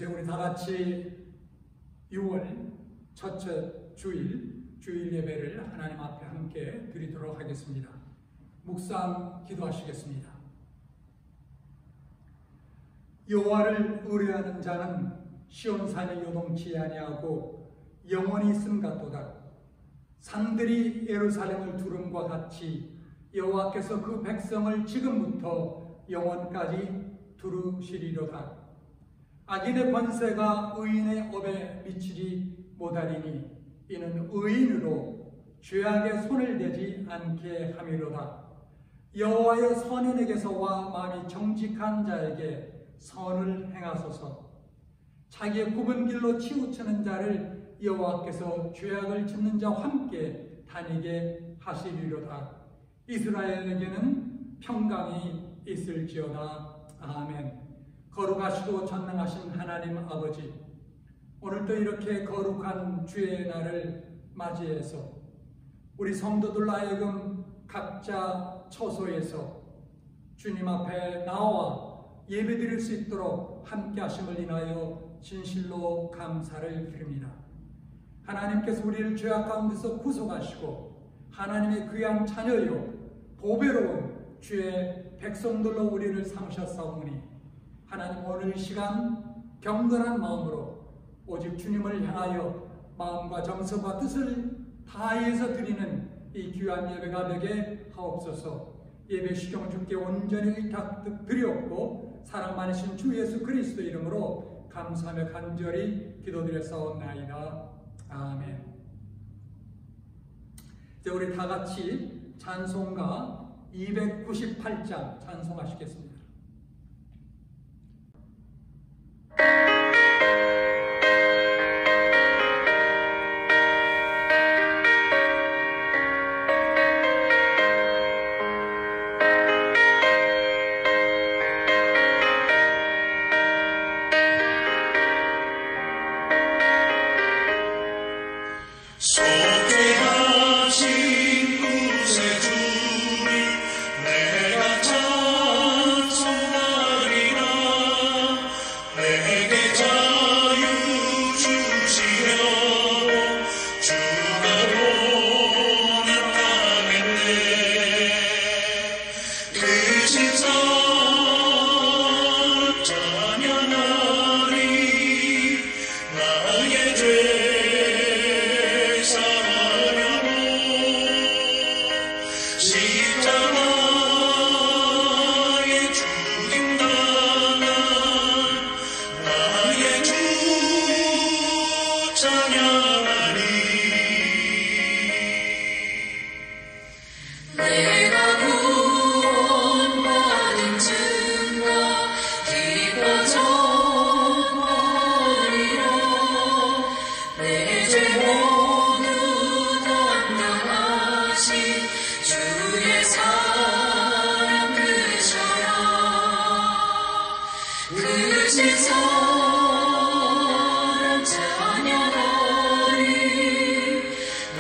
이제 우리 다 같이 6월 첫째 주일 예배를 하나님 앞에 함께 드리도록 하겠습니다. 묵상 기도하시겠습니다. 여호와를 의뢰하는 자는 시온산이 요동치 아니하고 영원히 있음 같도다. 산들이 예루살렘을 두름과 같이 여호와께서 그 백성을 지금부터 영원까지 두루시리로다. 악인의 권세가 의인의 업에 미치지 못하리니 이는 의인으로 죄악에 손을 대지 않게 함이로다. 여호와여 선인에게서와 마음이 정직한 자에게 선을 행하소서. 자기의 굽은 길로 치우치는 자를 여호와께서 죄악을 짓는 자와 함께 다니게 하시리로다. 이스라엘에게는 평강이 있을지어다. 아멘. 거룩하시고 전능하신 하나님 아버지, 오늘도 이렇게 거룩한 주의 날을 맞이해서 우리 성도들 하여금 각자 처소에서 주님 앞에 나와 예배드릴 수 있도록 함께 하심을 인하여 진실로 감사를 드립니다. 하나님께서 우리를 죄악 가운데서 구속하시고 하나님의 귀한 자녀요 보배로운 주의 백성들로 우리를 삼으셨사오니 하나님 오늘 이 시간 경건한 마음으로 오직 주님을 향하여 마음과 정성과 뜻을 다해서 드리는 이 귀한 예배가 되게 하옵소서. 예배 시경 주께 온전히 의탁드리옵고 사랑 많으신 주 예수 그리스도 이름으로 감사하며 간절히 기도드렸사옵나이다. 아멘. 이제 우리 다 같이 찬송가 298장 찬송하시겠습니다.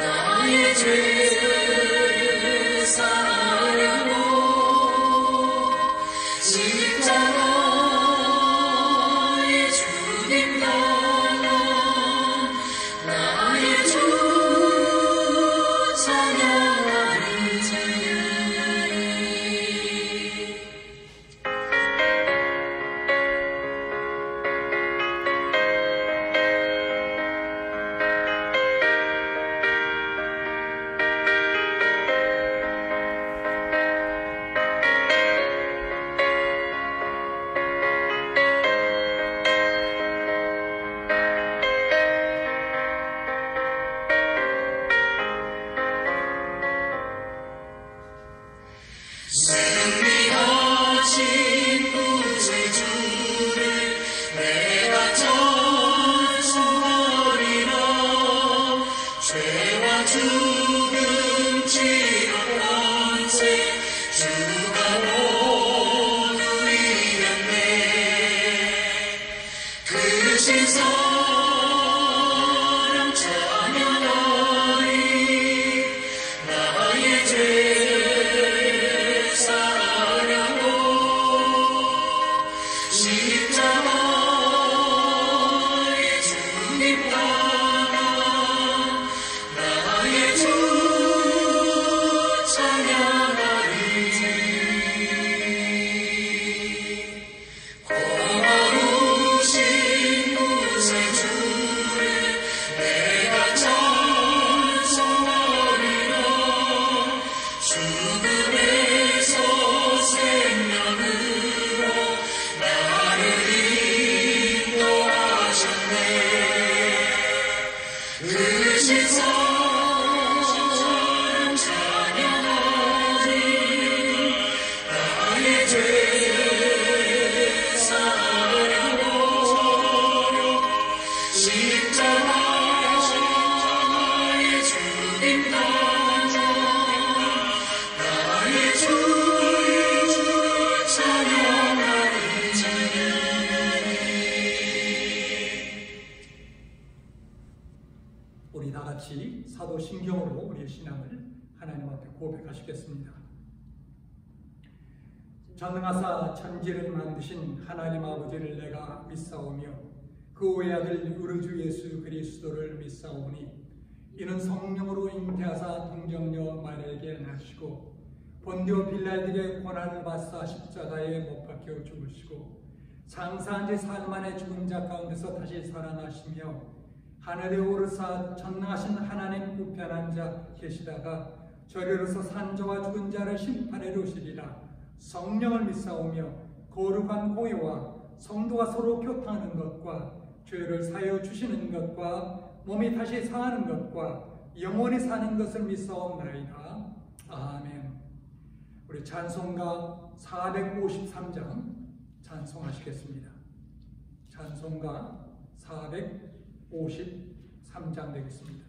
나의 죄를 사하려고 사도신경으로 우리의 신앙을 하나님 앞에 고백하시겠습니다. 전능하사 천지를 만드신 하나님 아버지를 내가 믿사오며 그 외아들 우리 주 예수 그리스도를 믿사오니 이는 성령으로 잉태하사 동정녀 마리아에게 나시고 본디오 빌라에게 고난을 받사 십자가에 못 박혀 죽으시고 장사한 지 사흘 만에 죽은 자 가운데서 다시 살아나시며 하늘에 오르사 전능하신 하나님 우편 앉아 계시다가 저리로서 산자와 죽은 자를 심판해 오시리라. 성령을 믿사오며 거룩한 공예와 성도가 서로 교통하는 것과 죄를 사하여 주시는 것과 몸이 다시 사하는 것과 영원히 사는 것을 믿사옵나이다. 아멘. 우리 찬송가 453장 찬송하시겠습니다. 찬송가 453장 되겠습니다.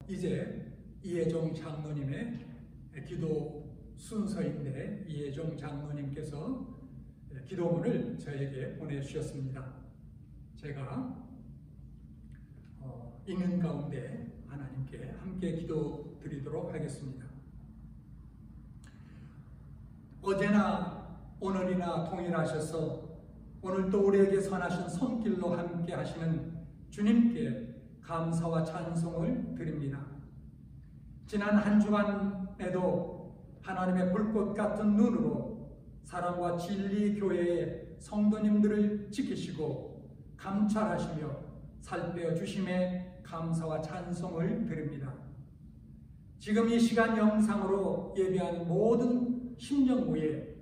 이제 이혜종 장로님의 기도 순서인데 이혜종 장로님께서 기도문을 저에게 보내주셨습니다. 제가 읽는 가운데 하나님께 함께 기도 드리도록 하겠습니다. 어제나 오늘이나 동일하셔서 오늘도 우리에게 선하신 손길로 함께 하시는 주님께 감사와 찬송을 드립니다. 지난 한 주간에도 하나님의 불꽃 같은 눈으로 사랑과 진리 교회의 성도님들을 지키시고 감찰하시며 살펴 주심에 감사와 찬송을 드립니다. 지금 이 시간 영상으로 예배하는 모든 심령 위에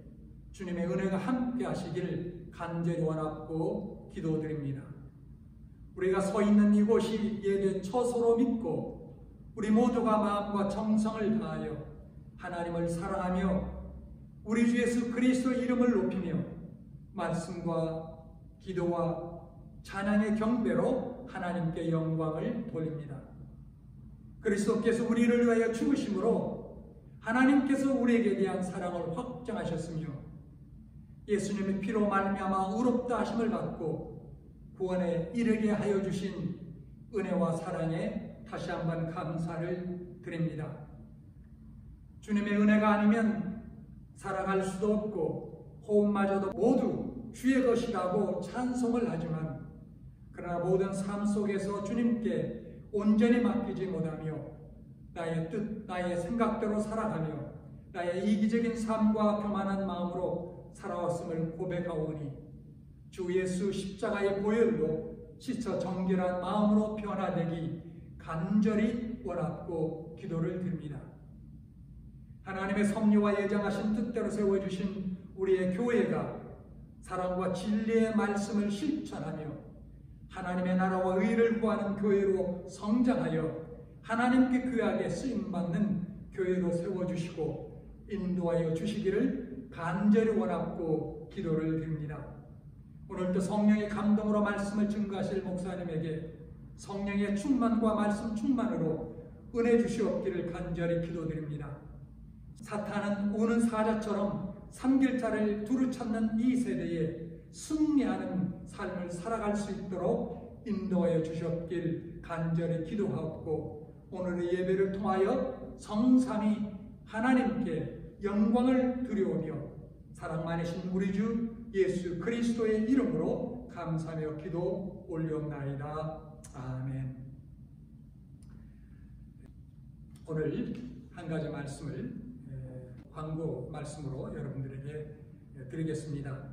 주님의 은혜가 함께 하시길 간절히 원하고 기도드립니다. 우리가 서 있는 이곳이 예배 처소로 믿고 우리 모두가 마음과 정성을 다하여 하나님을 사랑하며 우리 주 예수 그리스도의 이름을 높이며 말씀과 기도와 찬양의 경배로 하나님께 영광을 돌립니다. 그리스도께서 우리를 위하여 죽으심으로 하나님께서 우리에게 대한 사랑을 확정하셨으며 예수님의 피로 말미암아 의롭다 하심을 받고 구원에 이르게 하여 주신 은혜와 사랑에 다시 한번 감사를 드립니다. 주님의 은혜가 아니면 살아갈 수도 없고 호흡마저도 모두 주의 것이라고 찬송을 하지만 그러나 모든 삶 속에서 주님께 온전히 맡기지 못하며 나의 뜻, 나의 생각대로 살아가며 나의 이기적인 삶과 교만한 마음으로 살아왔음을 고백하오니 주 예수 십자가의 보혈로 씻어 정결한 마음으로 변화되기 간절히 원하고 기도를 드립니다. 하나님의 섭리와 예정하신 뜻대로 세워주신 우리의 교회가 사랑과 진리의 말씀을 실천하며 하나님의 나라와 의를 구하는 교회로 성장하여 하나님께 귀하게 쓰임받는 교회로 세워주시고 인도하여 주시기를 간절히 원하고 기도를 드립니다. 오늘도 성령의 감동으로 말씀을 증거하실 목사님에게 성령의 충만과 말씀 충만으로 은혜 주시옵기를 간절히 기도드립니다. 사탄은 우는 사자처럼 삼길자를 두루 찾는 이 세대에 승리하는 삶을 살아갈 수 있도록 인도하여 주셨길 간절히 기도하고 오늘의 예배를 통하여 성삼위 하나님께 영광을 드려오며 사랑 많으신 우리 주 예수 그리스도의 이름으로 감사하며 기도 올려옵나이다. 아멘. 오늘 한 가지 말씀을 광고 말씀으로 여러분들에게 드리겠습니다.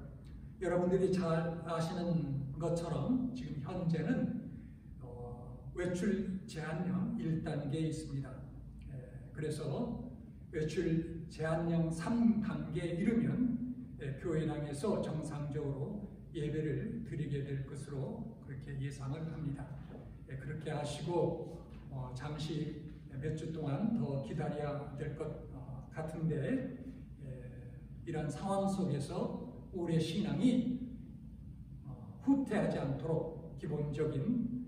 여러분들이 잘 아시는 것처럼 지금 현재는 외출 제한령 1단계에 있습니다. 그래서 외출 제한령 3단계에 이르면 교회당에서 정상적으로 예배를 드리게 될 것으로 그렇게 예상을 합니다. 그렇게 하시고 잠시 몇 주 동안 더 기다려야 될 것 같은데 이런 상황 속에서 우리의 신앙이 후퇴하지 않도록 기본적인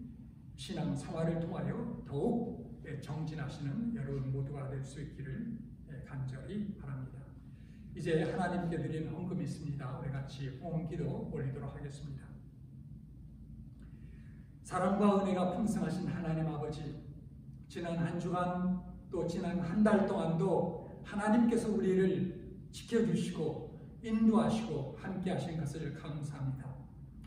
신앙 생활을 통하여 더욱 정진하시는 여러분 모두가 될 수 있기를 간절히 바랍니다. 이제 하나님께 드리는 헌금이 있습니다. 우리 같이 호응기도 올리도록 하겠습니다. 사랑과 은혜가 풍성하신 하나님 아버지, 지난 한 주간 또 지난 한 달 동안도 하나님께서 우리를 지켜주시고 인도하시고 함께 하신 것을 감사합니다.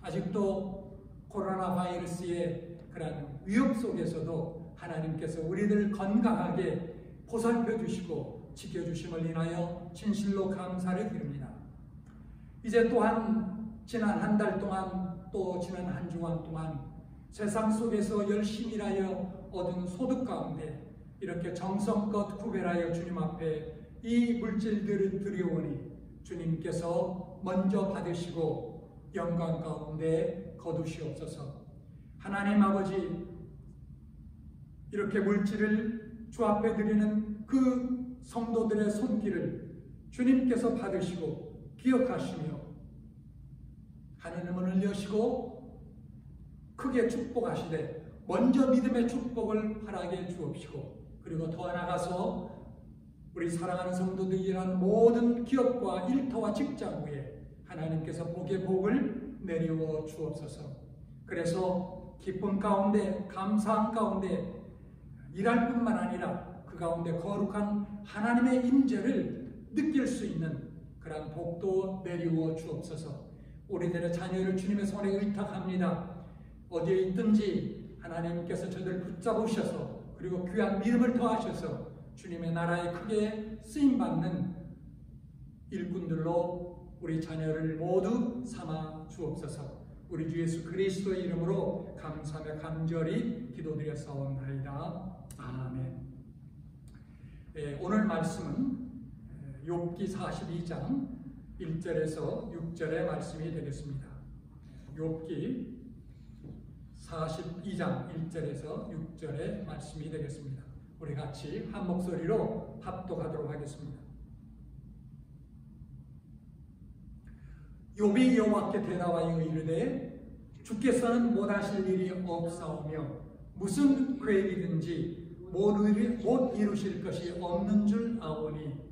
아직도 코로나 바이러스의 그런 위협 속에서도 하나님께서 우리를 건강하게 보살펴 주시고 지켜주심을 인하여 진실로 감사를 드립니다. 이제 또한 지난 한 달 동안 또 지난 한 주간 동안 세상 속에서 열심히 일하여 얻은 소득 가운데 이렇게 정성껏 구별하여 주님 앞에 이 물질들을 드려오니 주님께서 먼저 받으시고 영광 가운데 거두시옵소서. 하나님 아버지, 이렇게 물질을 주 앞에 드리는 그 성도들의 손길을 주님께서 받으시고 기억하시며 하늘의 문을 여시고 크게 축복하시되 먼저 믿음의 축복을 허락해 주옵시고 그리고 더 나아가서 우리 사랑하는 성도들이 일하는 모든 기업과 일터와 직장 위에 하나님께서 복의 복을 내리워 주옵소서. 그래서 기쁨 가운데 감사함 가운데 일할 뿐만 아니라 그 가운데 거룩한 하나님의 임재를 느낄 수 있는 그런 복도 내리워 주옵소서. 우리들의 자녀를 주님의 손에 의탁합니다. 어디에 있든지 하나님께서 저들을 붙잡으셔서 그리고 귀한 믿음을 더하셔서 주님의 나라에 크게 쓰임받는 일꾼들로 우리 자녀를 모두 삼아 주옵소서. 우리 주 예수 그리스도의 이름으로 감사하며 간절히 기도드렸사옵나이다. 아멘. 오늘 말씀은 욥기 42장 1절에서 6절의 말씀이 되겠습니다. 욥기 42장 1절에서 6절의 말씀이 되겠습니다. 우리 같이 한 목소리로 합독하도록 하겠습니다. 욥이 여호와께 대답하여 이르되 주께서는 못하실 일이 없사오며 무슨 계획이든지 못 이루실 것이 없는 줄 아오니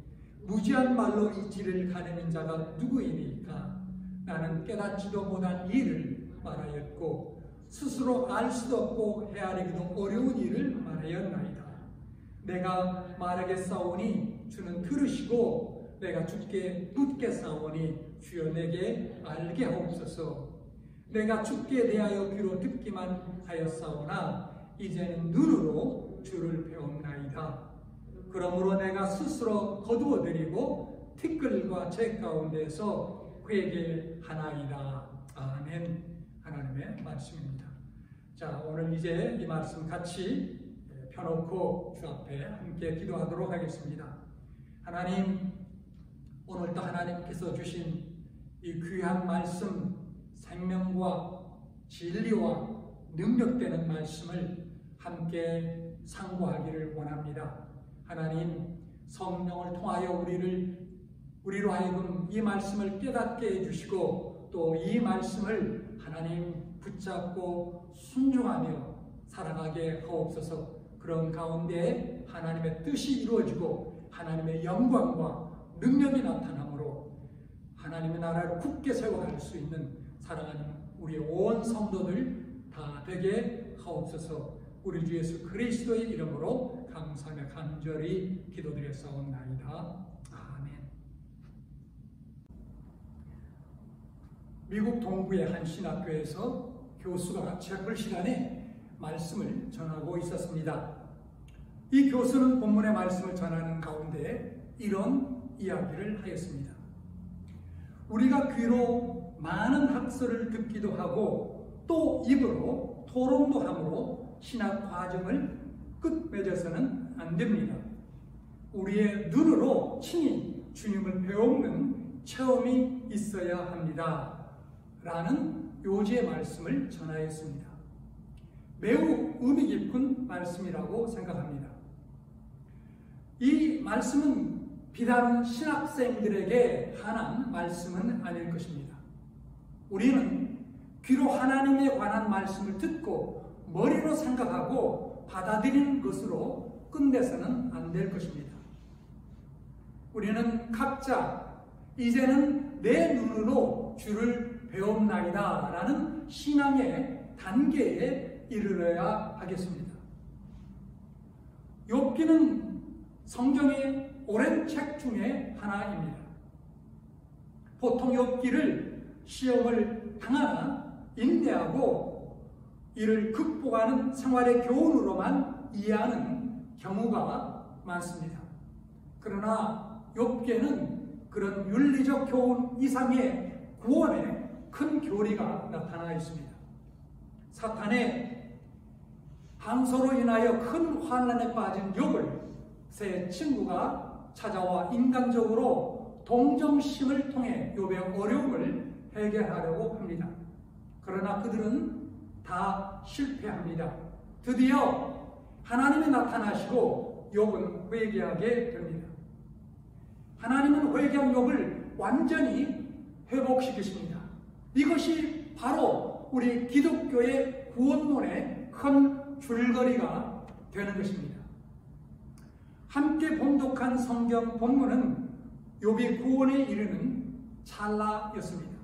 무지한 말로 이 길을 가르는 자가 누구이니까? 나는 깨닫지도 못한 일을 말하였고 스스로 알 수도 없고 헤아리기도 어려운 일을 말하였나이다. 내가 말하겠사오니 주는 들으시고 내가 주께 묻겠사오니 주여 내게 알게 하옵소서. 내가 주께 대하여 귀로 듣기만 하였사오나 이제는 눈으로 주를 배웠나이다. 그러므로 내가 스스로 거두어드리고 티끌과 재 가운데서 회개하나이다. 아멘. 하나님의 말씀입니다. 자, 오늘 이제 이 말씀 같이 펴놓고 주 앞에 함께 기도하도록 하겠습니다. 하나님, 오늘도 하나님께서 주신 이 귀한 말씀, 생명과 진리와 능력되는 말씀을 함께 상고하기를 원합니다. 하나님, 성령을 통하여 우리로 하여금 이 말씀을 깨닫게 해주시고 또 이 말씀을 하나님 붙잡고 순종하며 살아가게 하옵소서. 그런 가운데 하나님의 뜻이 이루어지고 하나님의 영광과 능력이 나타나므로 하나님의 나라를 굳게 세워갈 수 있는 사랑하는 우리 온 성도들 다 되게 하옵소서. 우리 주 예수 그리스도의 이름으로 감사하며 간절히 기도드렸사옵나이다. 아멘. 미국 동부의 한 신학교에서 교수가 채플 시간에 말씀을 전하고 있었습니다. 이 교수는 본문의 말씀을 전하는 가운데 이런 이야기를 하였습니다. 우리가 귀로 많은 학설을 듣기도 하고 또 입으로 토론도 함으로 신학 과정을 끝맺어서는 안 됩니다. 우리의 눈으로 친히 주님을 배우는 체험이 있어야 합니다. 라는 요지의 말씀을 전하였습니다. 매우 의미 깊은 말씀이라고 생각합니다. 이 말씀은 비단 신학생들에게 한한 말씀은 아닐 것입니다. 우리는 귀로 하나님에 관한 말씀을 듣고 머리로 생각하고 받아들이는 것으로 끝내서는 안 될 것입니다. 우리는 각자 이제는 내 눈으로 주를 배웁나이다 라는 신앙의 단계에 이르러야 하겠습니다. 욥기는 성경의 오랜 책 중에 하나입니다. 보통 욥기를 시험을 당하나 인내하고 이를 극복하는 생활의 교훈으로만 이해하는 경우가 많습니다. 그러나 욥기에는 그런 윤리적 교훈 이상의 구원의 큰 교리가 나타나 있습니다. 사탄의 항소로 인하여 큰 환난에 빠진 욥을 새 친구가 찾아와 인간적으로 동정심을 통해 욥의 어려움을 해결하려고 합니다. 그러나 그들은 다 실패합니다. 드디어 하나님이 나타나시고 욥은 회개하게 됩니다. 하나님은 회개한 욥을 완전히 회복시키십니다. 이것이 바로 우리 기독교의 구원론의 큰 줄거리가 되는 것입니다. 함께 봉독한 성경 본문은 욥이 구원에 이르는 찰나였습니다.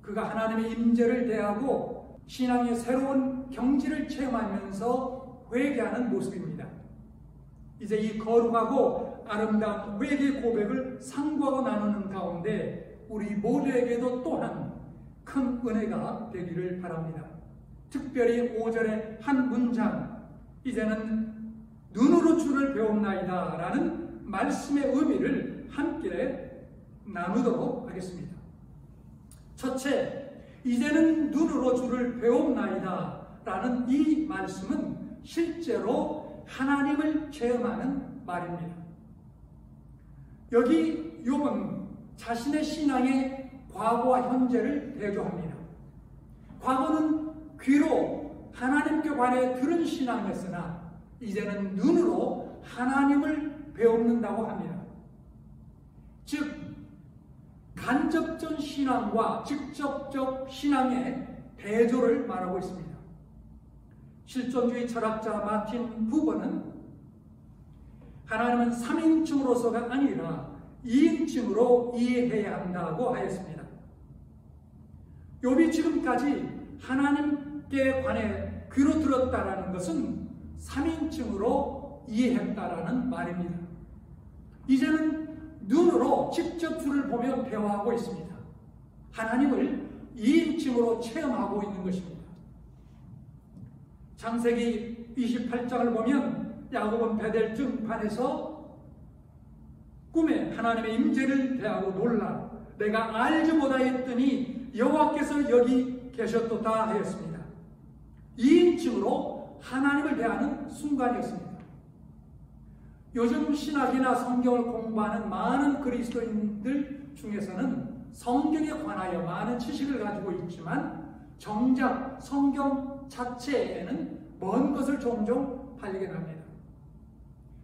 그가 하나님의 임재를 대하고 신앙의 새로운 경지를 체험하면서 회개하는 모습입니다. 이제 이 거룩하고 아름다운 회개 고백을 상고하고 나누는 가운데 우리 모두에게도 또한 큰 은혜가 되기를 바랍니다. 특별히 5절의 한 문장, 이제는 눈으로 주를 배웠나이다 라는 말씀의 의미를 함께 나누도록 하겠습니다. 첫째, 이제는 눈으로 주를 배웠나이다 라는 이 말씀은 실제로 하나님을 체험하는 말입니다. 여기 욥은 자신의 신앙의 과거와 현재를 대조합니다. 과거는 귀로 하나님께 관해 들은 신앙이었으나 이제는 눈으로 하나님을 배웁는다고 합니다. 즉 간접적 신앙과 직접적 신앙의 대조를 말하고 있습니다. 실존주의 철학자 마틴 부버는 하나님은 3인칭으로서가 아니라 2인칭으로 이해해야 한다고 하였습니다. 욥이 지금까지 하나님께 관해 귀로 들었다라는 것은 3인칭으로 이해했다라는 말입니다. 이제는 눈으로 직접 주를 보며 대화하고 있습니다. 하나님을 2인칭으로 체험하고 있는 것입니다. 창세기 28장을 보면 야곱은 베델 등판에서 꿈에 하나님의 임재를 대하고 놀라 내가 알지 못하였더니 여호와께서 여기 계셨도다 하였습니다. 2인칭으로 하나님을 대하는 순간이었습니다. 요즘 신학이나 성경을 공부하는 많은 그리스도인들 중에서는 성경에 관하여 많은 지식을 가지고 있지만 정작 성경 자체에는 먼 것을 종종 발견합니다.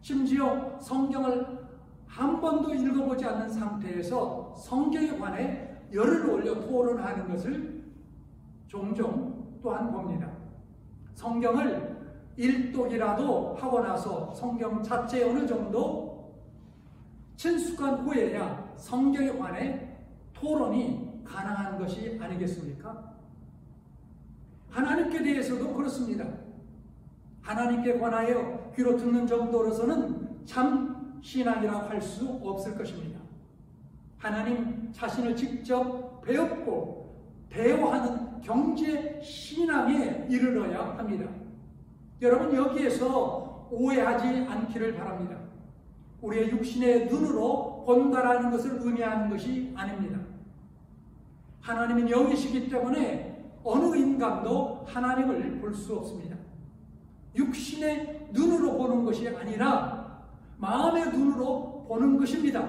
심지어 성경을 한 번도 읽어보지 않는 상태에서 성경에 관해 열을 올려 토론하는 것을 종종 또한 봅니다. 성경을 일독이라도 하고 나서 성경 자체에 어느 정도 친숙한 후에야 성경에 관해 토론이 가능한 것이 아니겠습니까? 하나님께 대해서도 그렇습니다. 하나님께 관하여 귀로 듣는 정도로서는 참 신앙이라고 할 수 없을 것입니다. 하나님 자신을 직접 배웠고 대화하는 경제 신앙에 이르러야 합니다. 여러분 여기에서 오해하지 않기를 바랍니다. 우리의 육신의 눈으로 본다라는 것을 의미하는 것이 아닙니다. 하나님은 영이시기 때문에 어느 인간도 하나님을 볼 수 없습니다. 육신의 눈으로 보는 것이 아니라 마음의 눈으로 보는 것입니다.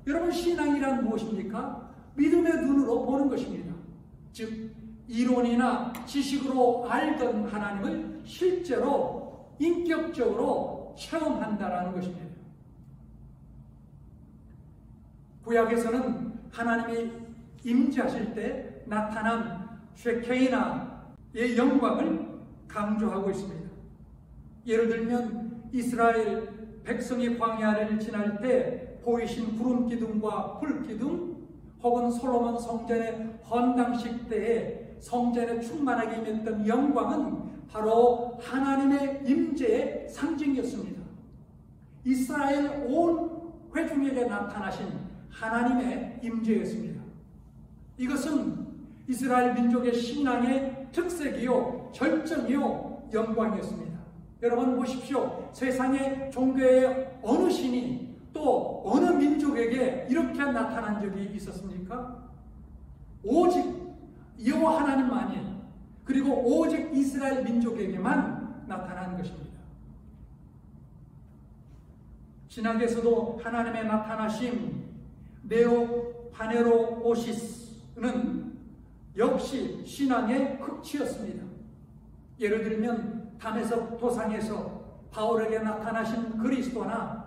여러분 신앙이란 무엇입니까? 믿음의 눈으로 보는 것입니다. 즉 이론이나 지식으로 알던 하나님을 실제로 인격적으로 체험한다라는 것입니다. 구약에서는 하나님이 임재하실 때 나타난 쉐케이나의 영광을 강조하고 있습니다. 예를 들면 이스라엘 백성이 광야를 지날 때 보이신 구름 기둥과 불 기둥, 혹은 솔로몬 성전의 헌당식 때에 성전에 충만하게 임했던 영광은 바로 하나님의 임재의 상징이었습니다. 이스라엘 온 회중에게 나타나신 하나님의 임재였습니다. 이것은 이스라엘 민족의 신앙의 특색이요, 절정이요, 영광이었습니다. 여러분 보십시오. 세상의 종교의 어느 신이 또 어느 민족에게 이렇게 나타난 적이 있었습니까? 오직 여호와 하나님만이, 그리고 오직 이스라엘 민족에게만 나타난 것입니다. 신학에서도 하나님의 나타나심 네오 파네로오시스는 역시 신앙의 극치였습니다. 예를 들면 담에석 도상에서 바울에게 나타나신 그리스도나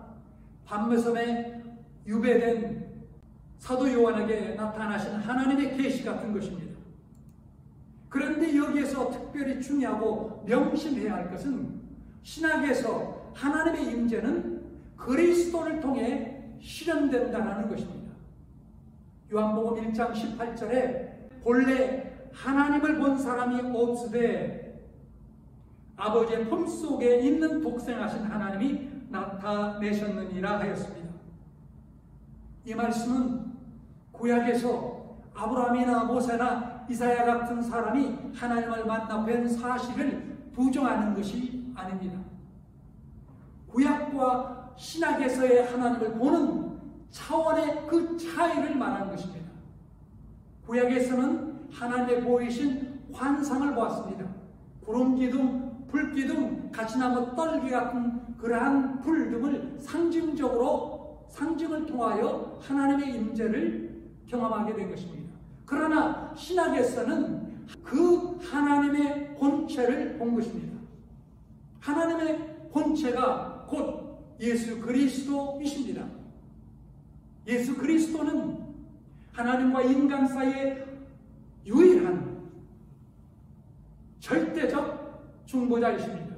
밤메섬에 유배된 사도 요한에게 나타나신 하나님의 계시 같은 것입니다. 그런데 여기에서 특별히 중요하고 명심해야 할 것은 신학에서 하나님의 임재는 그리스도를 통해 실현된다는 것입니다. 요한복음 1장 18절에 본래 하나님을 본 사람이 없으되 아버지의 품속에 있는 독생하신 하나님이 나타내셨느니라 하였습니다. 이 말씀은 구약에서 아브라함이나 모세나 이사야 같은 사람이 하나님을 만나 뵌 사실을 부정하는 것이 아닙니다. 구약과 신약에서의 하나님을 보는 차원의 그 차이를 말하는 것입니다. 구약에서는 하나님의 보이신 환상을 보았습니다. 구름기둥, 불기둥, 가시나무 떨기 같은 그러한 불 등을 상징을 통하여 하나님의 임재를 경험하게 된 것입니다. 그러나 신약에서는 그 하나님의 본체를 본 것입니다. 하나님의 본체가 곧 예수 그리스도이십니다. 예수 그리스도는 하나님과 인간 사이의 유일한 절대적 중보자이십니다.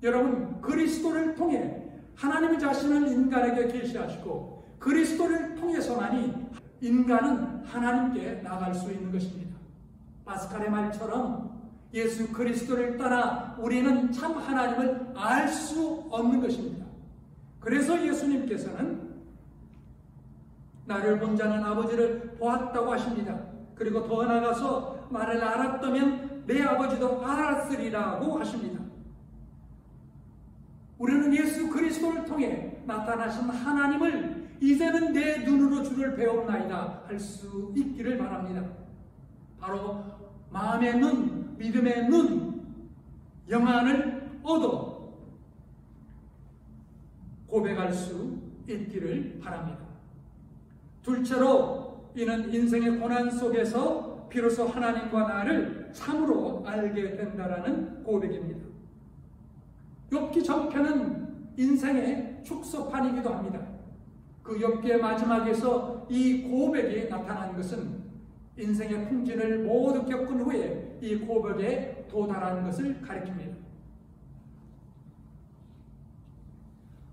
여러분, 그리스도를 통해 하나님 자신을 인간에게 계시하시고 그리스도를 통해서만이 인간은 하나님께 나갈 수 있는 것입니다. 파스칼의 말처럼 예수 그리스도를 떠나 우리는 참 하나님을 알 수 없는 것입니다. 그래서 예수님께서는 나를 본 자는 아버지를 보았다고 하십니다. 그리고 더 나아가서 나를 알았다면 내 아버지도 알았으리라고 하십니다. 우리는 예수 그리스도를 통해 나타나신 하나님을 이제는 내 눈으로 주를 배웠나이다 할 수 있기를 바랍니다. 바로 마음의 눈, 믿음의 눈, 영안을 얻어 고백할 수 있기를 바랍니다. 둘째로 이는 인생의 고난 속에서 비로소 하나님과 나를 참으로 알게 된다라는 고백입니다. 욥기 전편은 인생의 축소판이기도 합니다. 그 욥기의 마지막에서 이 고백이 나타난 것은 인생의 풍진을 모두 겪은 후에 이 고백에 도달한 것을 가리킵니다.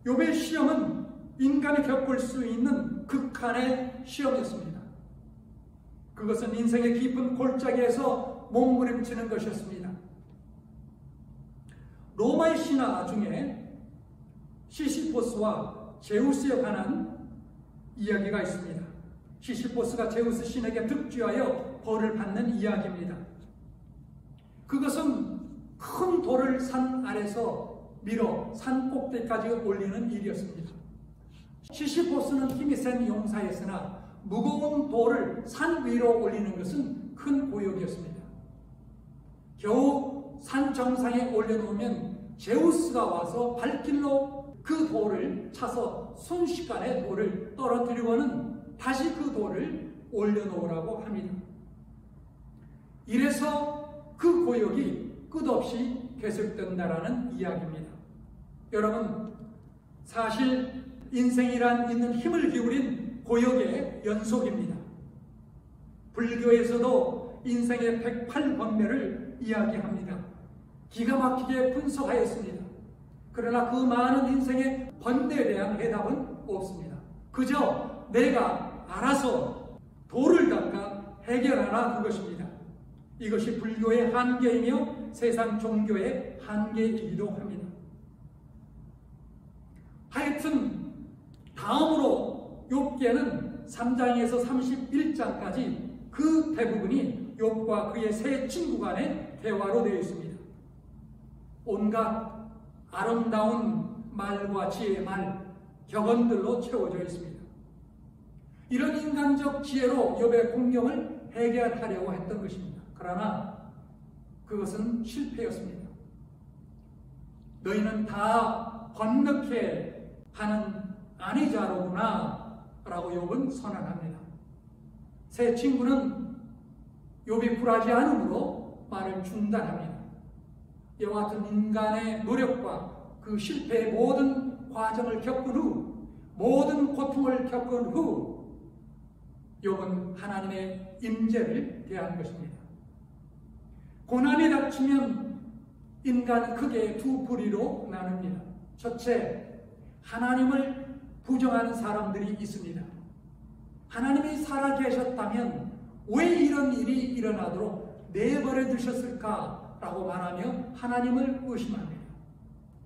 욥의 시험은 인간이 겪을 수 있는 극한의 시험이었습니다. 그것은 인생의 깊은 골짜기에서 몸부림치는 것이었습니다. 로마의 신화 중에 시시포스와 제우스에 관한 이야기가 있습니다. 시시포스가 제우스 신에게 득죄하여 벌을 받는 이야기입니다. 그것은 큰 돌을 산 아래서 밀어 산 꼭대기까지 올리는 일이었습니다. 시시포스는 힘이 센 용사였으나 무거운 돌을 산 위로 올리는 것은 큰 고역이었습니다. 겨우 산 정상에 올려놓으면 제우스가 와서 발길로 그 돌을 차서 순식간에 돌을 떨어뜨리고는 다시 그 돌을 올려놓으라고 합니다. 이래서 그 고역이 끝없이 계속된다라는 이야기입니다. 여러분, 사실 인생이란 있는 힘을 기울인 고역의 연속입니다. 불교에서도 인생의 108번뇌를 이야기합니다. 기가 막히게 분석하였습니다. 그러나 그 많은 인생의 번뇌에 대한 해답은 없습니다. 그저 내가 알아서 돌을 닦아 해결하라 그것입니다. 이것이 불교의 한계이며 세상 종교의 한계이기도 합니다. 하여튼 다음으로 욥기에는 3장에서 31장까지 그 대부분이 욥과 그의 세 친구 간의 대화로 되어 있습니다. 온갖 아름다운 말과 지혜의 말, 격언들로 채워져 있습니다. 이런 인간적 지혜로 욥의 공경을 해결하려고 했던 것입니다. 그러나 그것은 실패였습니다. 너희는 다 건너게 하는 아니자로구나 라고 욥은 선언합니다. 세 친구는 욥이 굴하지 않으므로 말을 중단합니다. 이와 같은 인간의 노력과 그 실패의 모든 과정을 겪은 후, 모든 고통을 겪은 후 욥은 하나님의 임재를 대한 것입니다. 고난이 닥치면 인간은 크게 두 부류로 나눕니다. 첫째, 하나님을 부정하는 사람들이 있습니다. 하나님이 살아계셨다면 왜 이런 일이 일어나도록 내버려 두셨을까 라고 말하며 하나님을 의심합니다.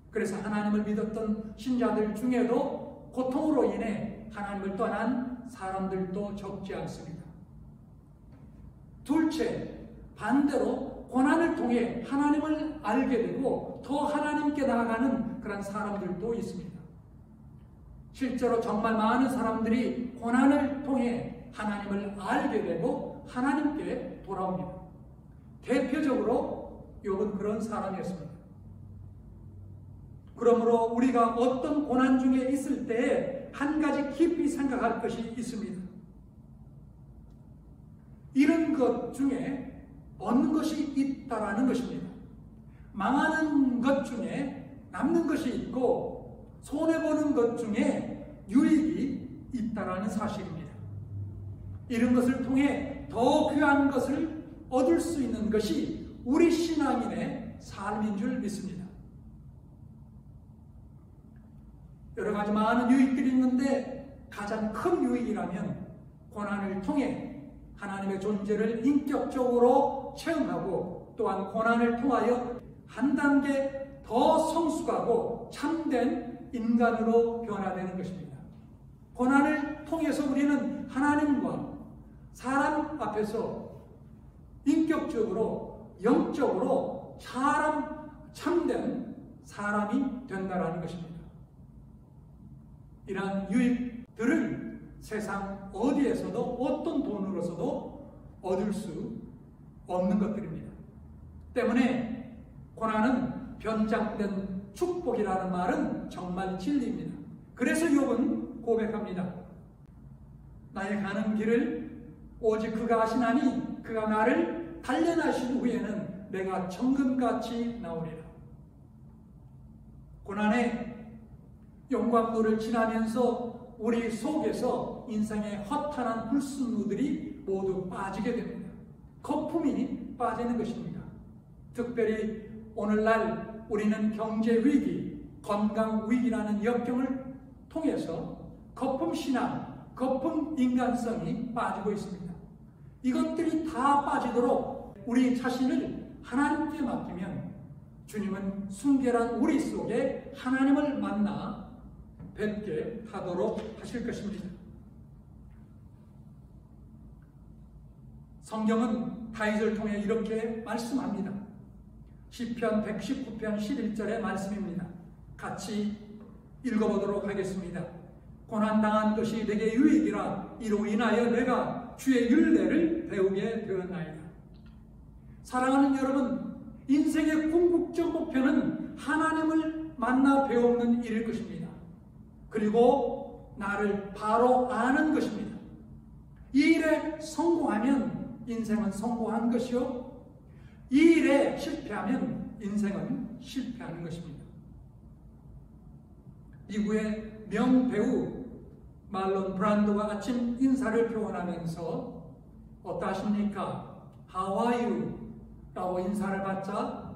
그래서 하나님을 믿었던 신자들 중에도 고통으로 인해 하나님을 떠난 사람들도 적지 않습니다. 둘째, 반대로 고난을 통해 하나님을 알게 되고 더 하나님께 나아가는 그런 사람들도 있습니다. 실제로 정말 많은 사람들이 고난을 통해 하나님을 알게 되고 하나님께 돌아옵니다. 대표적으로 욥은 그런 사람이었습니다. 그러므로 우리가 어떤 고난 중에 있을 때에 한 가지 깊이 생각할 것이 있습니다. 이런 것 중에 얻는 것이 있다라는 것입니다. 망하는 것 중에 남는 것이 있고 손해보는 것 중에 유익이 있다라는 사실입니다. 이런 것을 통해 더 귀한 것을 얻을 수 있는 것이 우리 신앙인의 삶인 줄 믿습니다. 여러 가지 많은 유익들이 있는데 가장 큰 유익이라면 고난을 통해 하나님의 존재를 인격적으로 체험하고 또한 고난을 통하여 한 단계 더 성숙하고 참된 인간으로 변화되는 것입니다. 고난을 통해서 우리는 하나님과 사람 앞에서 인격적으로 영적으로 참된 사람이 된다는 것입니다. 이러한 유익들을 세상 어디에서도 어떤 돈으로서도 얻을 수 없는 것들입니다. 때문에 고난은 변장된 축복이라는 말은 정말 진리입니다. 그래서 욥은 고백합니다. 나의 가는 길을 오직 그가 하시나니 그가 나를 단련하신 후에는 내가 정금같이 나오리라. 고난의 용광로를 지나면서 우리 속에서 인생의 허탄한 불순물들이 모두 빠지게 됩니다. 거품이 빠지는 것입니다. 특별히 오늘날 우리는 경제 위기, 건강 위기라는 역경을 통해서 거품 신앙, 거품 인간성이 빠지고 있습니다. 이것들이 다 빠지도록 우리 자신을 하나님께 맡기면 주님은 순결한 우리 속에 하나님을 만나 뵙게 하도록 하실 것입니다. 성경은 다윗을 통해 이렇게 말씀합니다. 시편 119편 11절의 말씀입니다. 같이 읽어보도록 하겠습니다. 고난당한 것이 내게 유익이라 이로 인하여 내가 주의 율례를 배우게 되었나이다. 사랑하는 여러분, 인생의 궁극적 목표는 하나님을 만나 배우는 일일 것입니다. 그리고 나를 바로 아는 것입니다. 이 일에 성공하면 인생은 성공한 것이요, 이 일에 실패하면 인생은 실패하는 것입니다. 미국의 명배우 말론 브란도가 아침 인사를 표현하면서 어떠하십니까? How are you? 라고 인사를 받자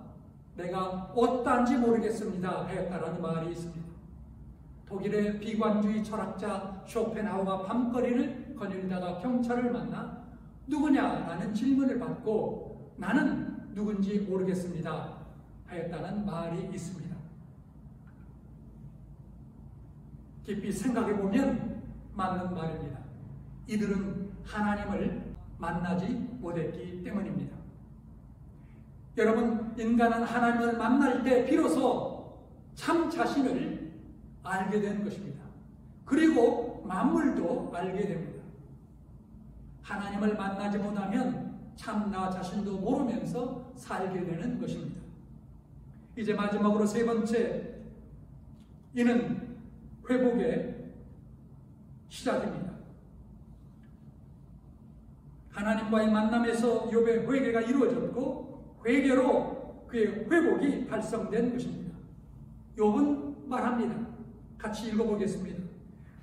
내가 어떠한지 모르겠습니다 했다라는 말이 있습니다. 독일의 비관주의 철학자 쇼펜하우어가 밤거리를 거닐다가 경찰을 만나 누구냐라는 질문을 받고 나는 누군지 모르겠습니다 하였다는 말이 있습니다. 깊이 생각해보면 맞는 말입니다. 이들은 하나님을 만나지 못했기 때문입니다. 여러분, 인간은 하나님을 만날 때 비로소 참 자신을 알게 되는 것입니다. 그리고 만물도 알게 됩니다. 하나님을 만나지 못하면 참 나 자신도 모르면서 살게 되는 것입니다. 이제 마지막으로 세 번째, 이는 회복의 시작입니다. 하나님과의 만남에서 욥의 회개가 이루어졌고 회개로 그의 회복이 달성된 것입니다. 욥은 말합니다. 같이 읽어보겠습니다.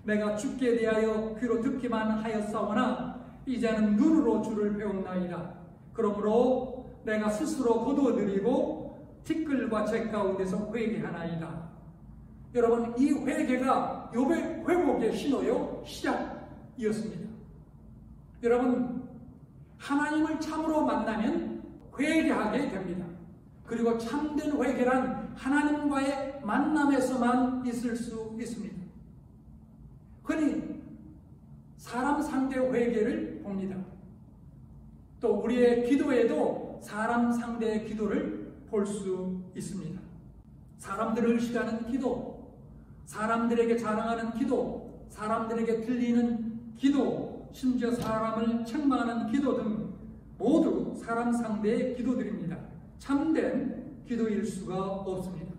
내가 주께 대하여 귀로 듣기만 하였사오나 이제는 눈으로 주를 배웠나이다. 그러므로 내가 스스로 거두어드리고 티끌과 재 가운데서 회개하나이다. 여러분, 이 회개가 욥의 회복의 신호요 시작이었습니다. 여러분, 하나님을 참으로 만나면 회개하게 됩니다. 그리고 참된 회개란 하나님과의 만남에서만 있을 수 있습니다. 흔히 사람 상대 회개를 봅니다. 또 우리의 기도에도 사람 상대의 기도를 볼 수 있습니다. 사람들을 의식하는 기도, 사람들에게 자랑하는 기도, 사람들에게 들리는 기도, 심지어 사람을 책망하는 기도 등 모두 사람 상대의 기도들입니다. 참된 기도일 수가 없습니다.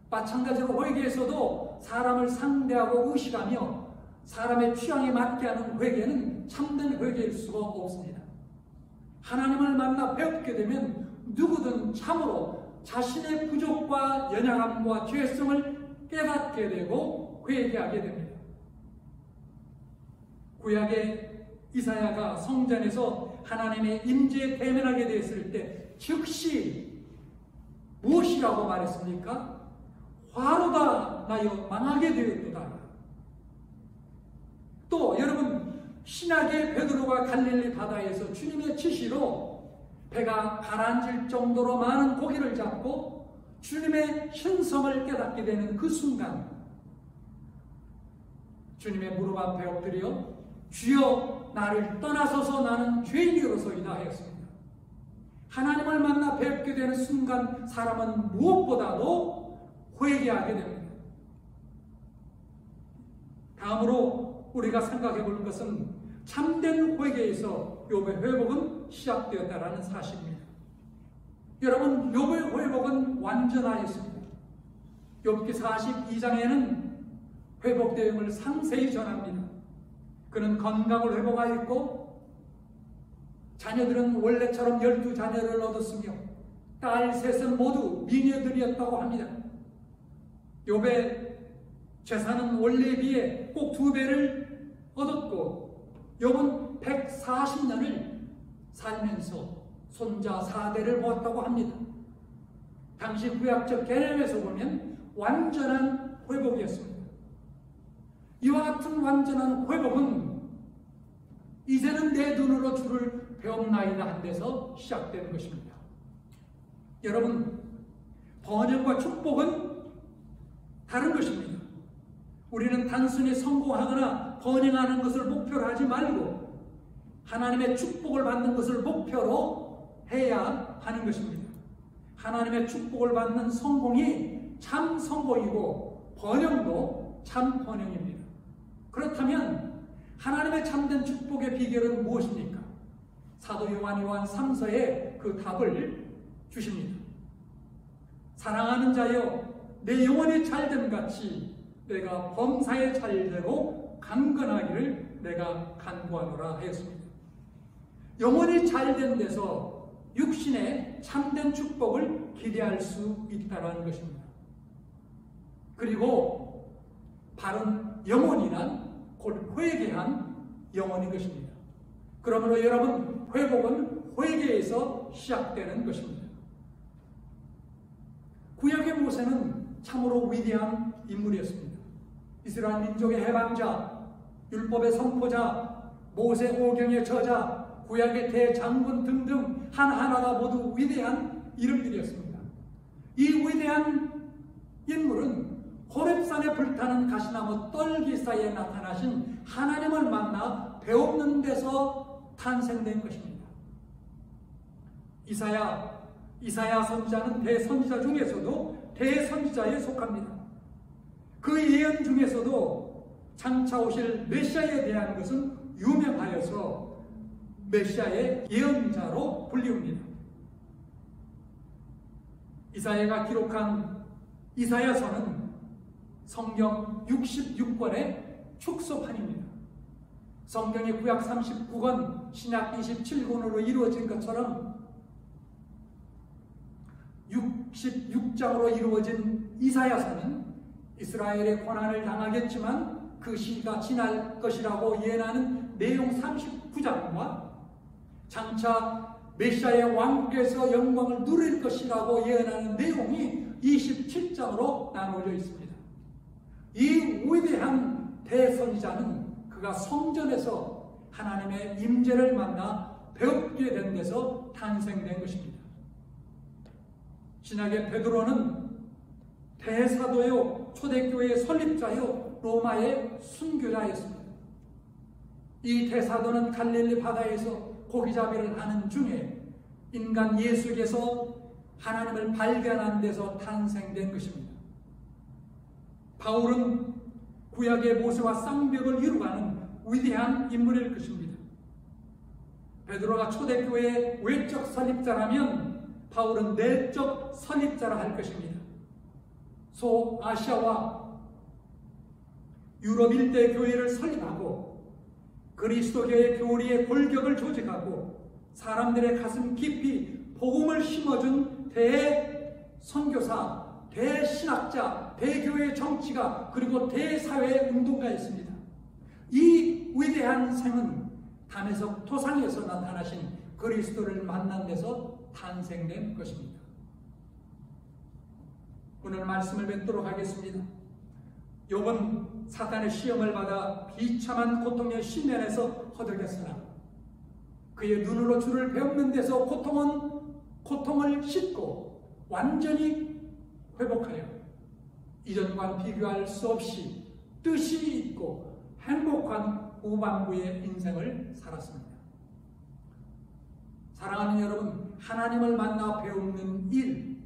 마찬가지로 회개에서도 사람을 상대하고 의식하며 사람의 취향에 맞게 하는 회개는 참된 회개일 수가 없습니다. 하나님을 만나 배우게 되면 누구든 참으로 자신의 부족과 연약함과 죄성을 깨닫게 되고 회개하게 됩니다. 구약의 이사야가 성전에서 하나님의 임재에 대면하게 되었을 때 즉시 무엇이라고 말했습니까? 화로다 나여 망하게 되었도다. 또 여러분, 신약의 베드로가 갈릴리 바다에서 주님의 지시로 배가 가라앉을 정도로 많은 고기를 잡고 주님의 신성을 깨닫게 되는 그 순간 주님의 무릎 앞에 엎드려 주여 나를 떠나소서 나는 죄인이로소이다 하였습니다. 하나님을 만나 뵙게 되는 순간 사람은 무엇보다도 회개하게 됩니다. 다음으로 우리가 생각해 볼 것은 참된 회개에서 욥의 회복은 시작되었다라는 사실입니다. 여러분, 욥의 회복은 완전하였습니다. 욥기 42장에는 회복 내용을 상세히 전합니다. 그는 건강을 회복하였고 자녀들은 원래처럼 12자녀를 얻었으며 딸 셋은 모두 미녀들이었다고 합니다. 욥의 재산은 원래에 비해 꼭 2배를 얻었고 욥은 140년을 살면서 손자 4대를 보았다고 합니다. 당시 구약적 개념에서 보면 완전한 회복이었습니다. 이와 같은 완전한 회복은 이제는 내 눈으로 주를 배움나이다 한 데서 시작되는 것입니다. 여러분, 번영과 축복은 다른 것입니다. 우리는 단순히 성공하거나 번영하는 것을 목표로 하지 말고 하나님의 축복을 받는 것을 목표로 해야 하는 것입니다. 하나님의 축복을 받는 성공이 참 성공이고 번영도 참 번영입니다. 그렇다면 하나님의 참된 축복의 비결은 무엇입니까? 사도 요한이 요한 3서에 그 답을 주십니다. 사랑하는 자여, 내 영혼이 잘됨 같이 내가 범사에 잘되고 강건하기를 내가 간구하노라 하였습니다. 영혼이 잘된 데서 육신의 참된 축복을 기대할 수 있다는 것입니다. 그리고 바른 영혼이란 곧 회개한 영혼인 것입니다. 그러므로 여러분, 회복은 회개에서 시작되는 것입니다. 구약의 모세는 참으로 위대한 인물이었습니다. 이스라엘 민족의 해방자, 율법의 선포자, 모세 오경의 저자, 구약의 대장군 등등 하나하나가 모두 위대한 이름들이었습니다. 이 위대한 인물은 호렙산에 불타는 가시나무 떨기 사이에 나타나신 하나님을 만나 배우는 데서 탄생된 것입니다. 이사야 선지자는 대선지자 중에서도 대선지자에 속합니다. 그 예언 중에서도 장차 오실 메시아에 대한 것은 유명하여서 메시아의 예언자로 불리웁니다. 이사야가 기록한 이사야서는 성경 66권의 축소판입니다. 성경의 구약 39권, 신약 27권으로 이루어진 것처럼 66장으로 이루어진 이사야서는 이스라엘의 고난을 당하겠지만 그 시기가 지날 것이라고 예언하는 내용 39장과 장차 메시아의 왕국에서 영광을 누릴 것이라고 예언하는 내용이 27장으로 나누어져 있습니다. 이 위대한 대선지자는 그가 성전에서 하나님의 임재를 만나 배우게 된 데서 탄생된 것입니다. 신약의 베드로는 대사도요, 초대교회의 설립자요, 로마의 순교자였습니다. 이 대사도는 갈릴리 바다에서 고기잡이를 하는 중에 인간 예수께서 하나님을 발견한 데서 탄생된 것입니다. 바울은 구약의 모세와 쌍벽을 이루가는 위대한 인물일 것입니다. 베드로가 초대교회의 외적 설립자라면 바울은 내적 설립자라 할 것입니다. 소아시아와 유럽 일대 교회를 설립하고 그리스도교의 교리의 골격을 조직하고 사람들의 가슴 깊이 복음을 심어준 대선교사, 대신학자, 대교회 정치가 그리고 대사회 운동가였습니다. 이 위대한 생은 담에석 토상에서 나타나신 그리스도를 만난 데서 탄생된 것입니다. 오늘 말씀을 뵙도록 하겠습니다. 욥은 사탄의 시험을 받아 비참한 고통의 심연에서 허덕였으나 그의 눈으로 주를 배우는 데서 고통을 씻고 완전히 회복하여 이전과 비교할 수 없이 뜻이 있고 행복한 후반부의 인생을 살았습니다. 사랑하는 여러분, 하나님을 만나 배우는 일,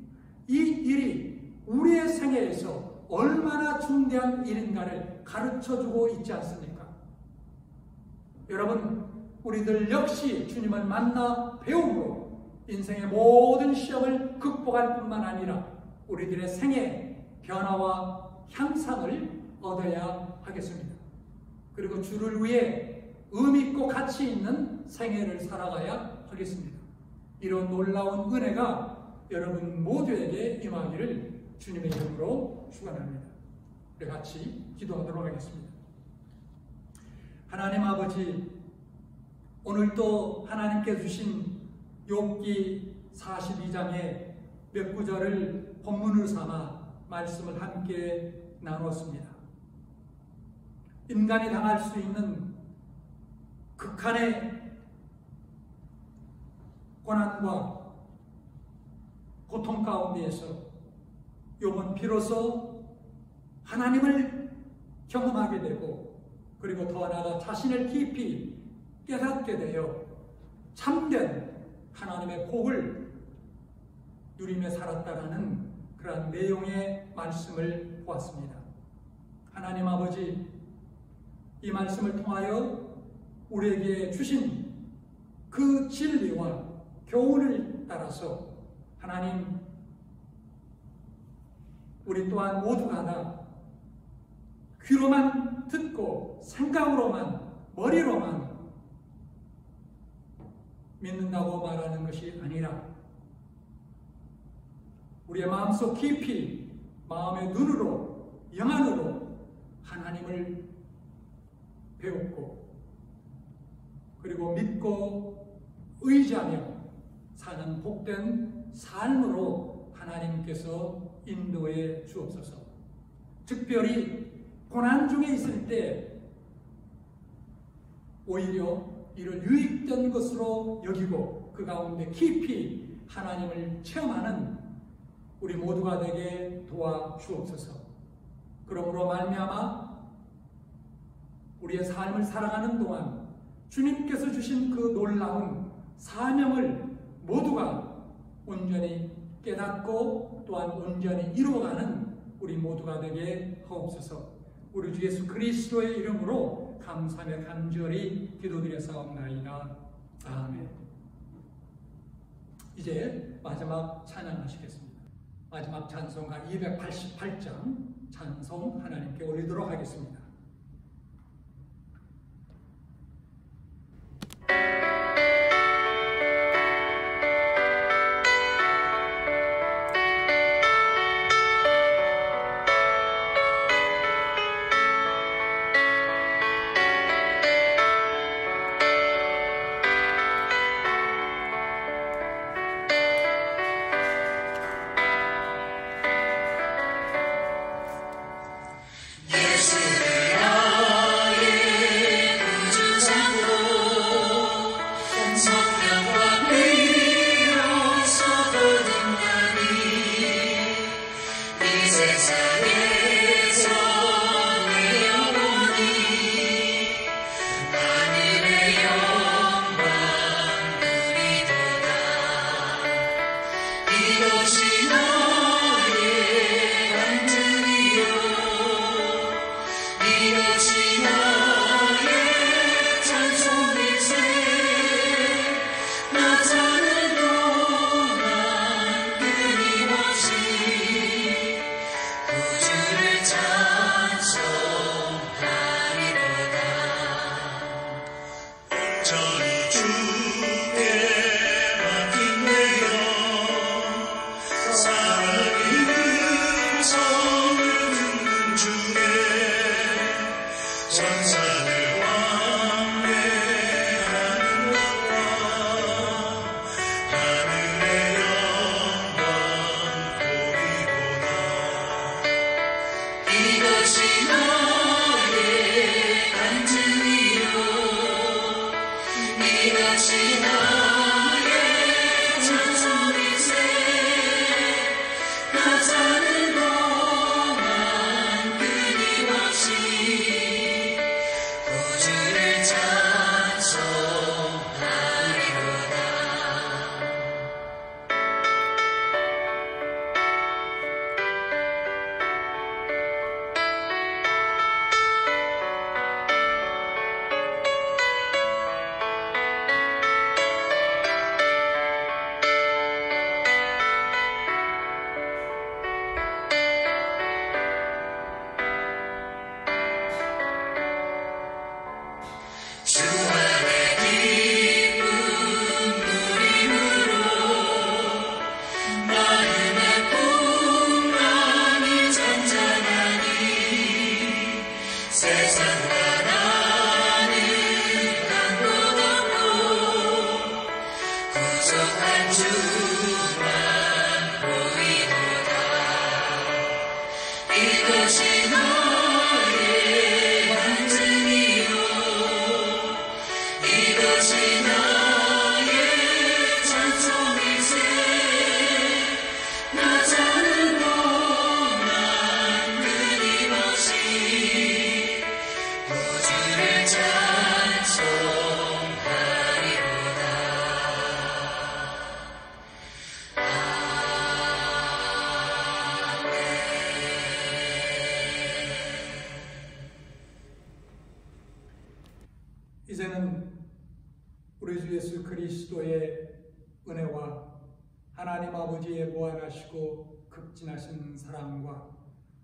이 일이 우리의 생애에서 얼마나 중대한 일인가를 가르쳐주고 있지 않습니까? 여러분, 우리들 역시 주님을 만나 배움으로 인생의 모든 시험을 극복할 뿐만 아니라 우리들의 생애 변화와 향상을 얻어야 하겠습니다. 그리고 주를 위해 의미있고 가치 있는 생애를 살아가야 하겠습니다. 이런 놀라운 은혜가 여러분 모두에게 임하기를 주님의 이름으로 축원합니다. 우리 같이 기도하도록 하겠습니다. 하나님 아버지, 오늘도 하나님께 주신 욥기 42장의 몇 구절을 본문으로 삼아 말씀을 함께 나누었습니다. 인간이 당할 수 있는 극한의 고난과 고통 가운데에서 욥은 비로소 하나님을 경험하게 되고 그리고 더 나아가 자신을 깊이 깨닫게 되어 참된 하나님의 복을 누리며 살았다라는 그러한 내용의 말씀을 보았습니다. 하나님 아버지, 이 말씀을 통하여 우리에게 주신 그 진리와 교훈을 따라서 하나님, 우리 또한 모두가 다 귀로만 듣고 생각으로만, 머리로만 믿는다고 말하는 것이 아니라 우리의 마음속 깊이, 마음의 눈으로, 영안으로 하나님을 배웠고 그리고 믿고 의지하며 사는 복된 삶으로 하나님께서 인도해 주옵소서. 특별히 고난 중에 있을 때 오히려 이를 유익된 것으로 여기고 그 가운데 깊이 하나님을 체험하는 우리 모두가 되게 도와주옵소서. 그러므로 말미암아 우리의 삶을 살아가는 동안 주님께서 주신 그 놀라운 사명을 모두가 온전히 깨닫고 또한 온전히 이루어가는 우리 모두가 되게 하옵소서. 우리 주 예수 그리스도의 이름으로 감사하며 간절히 기도드렸사옵나이다. 아멘. 이제 마지막 찬양하시겠습니다. 마지막 찬송가 288장 찬송 하나님께 올리도록 하겠습니다. 예수를 이제는 우리 주 예수 그리스도의 은혜와 하나님 아버지의 무한하시고 극진하신 사랑과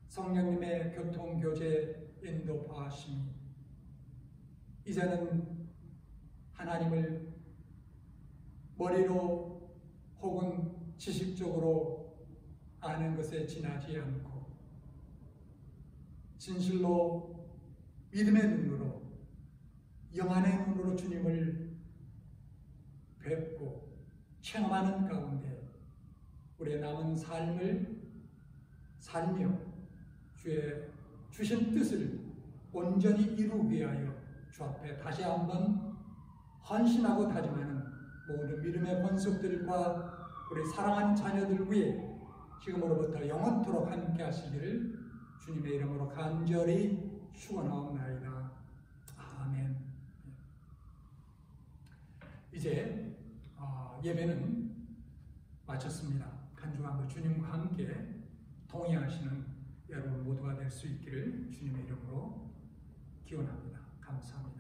성령님의 교통교제 인도하심이 이제는 하나님을 머리로 혹은 지식적으로 아는 것에 지나지 않고 진실로 믿음의 눈으로 영안의 눈으로 주님을 뵙고 체험하는 가운데 우리의 남은 삶을 살며 주의 주신 뜻을 온전히 이루기 위하여 주 앞에 다시 한번 헌신하고 다짐하는 모든 믿음의 권속들과 우리 사랑하는 자녀들 위해 지금으로부터 영원토록 함께 하시기를 주님의 이름으로 간절히 축원하옵나이다. 아멘. 이제 예배는 마쳤습니다. 간중한 주님과 함께 동의하시는 여러분 모두가 될 수 있기를 주님의 이름으로 기원합니다. 감사합니다.